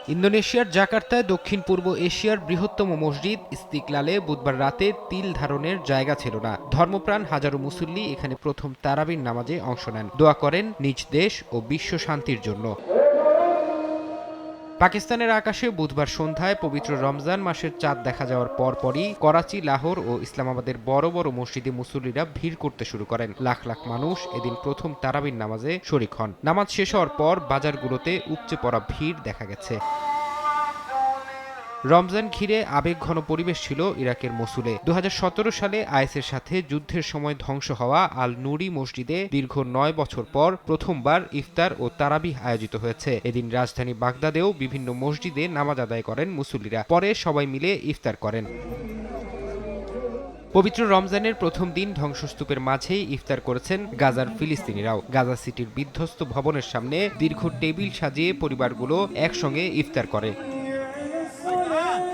ইন্দোনেশিয়ার জাকার্তায় দক্ষিণ পূর্ব এশিয়ার বৃহত্তম মসজিদ ইস্তিকলালে বুধবার রাতে তিল ধারণের জায়গা ছিল না। ধর্মপ্রাণ হাজারো মুসল্লি এখানে প্রথম তারাবির নামাজে অংশ নেন, দোয়া করেন নিজ দেশ ও বিশ্ব শান্তির জন্য। পাকিস্তানের আকাশে বুধবার সন্ধ্যায় পবিত্র রমজান মাসের চাঁদ দেখা যাওয়ার পরপরই করাচি, লাহোর ও ইসলামাবাদের বড় বড় মসজিদে মুসল্লিরা ভিড় করতে শুরু করেন। লাখ লাখ মানুষ এদিন প্রথম তারাবির নামাজে শরিক হন। নামাজ শেষ হওয়ার পর বাজারগুলোতে উপচে পড়া ভিড় দেখা গেছে। রমজান ঘিরে আবেগঘন পরিবেশ ছিল ইরাকের মসুলে। ২০১৭ সালে আইএসের সাথে যুদ্ধের সময় ধ্বংস হওয়া আল নুরি মসজিদে দীর্ঘ ৯ বছর পর প্রথমবার ইফতার ও তারাবিহ আয়োজিত হয়েছে। এদিন রাজধানী বাগদাদেও বিভিন্ন মসজিদে নামাজ আদায় করেন মুসল্লিরা। পরে সবাই মিলে ইফতার করেন। পবিত্র রমজানের প্রথম দিন ধ্বংসস্তূপের মাঝেই ইফতার করেছেন গাজার ফিলিস্তিনিরাও। গাজা সিটির বিধ্বস্ত ভবনের সামনে দীর্ঘ টেবিল সাজিয়ে পরিবারগুলো একসঙ্গে ইফতার করে।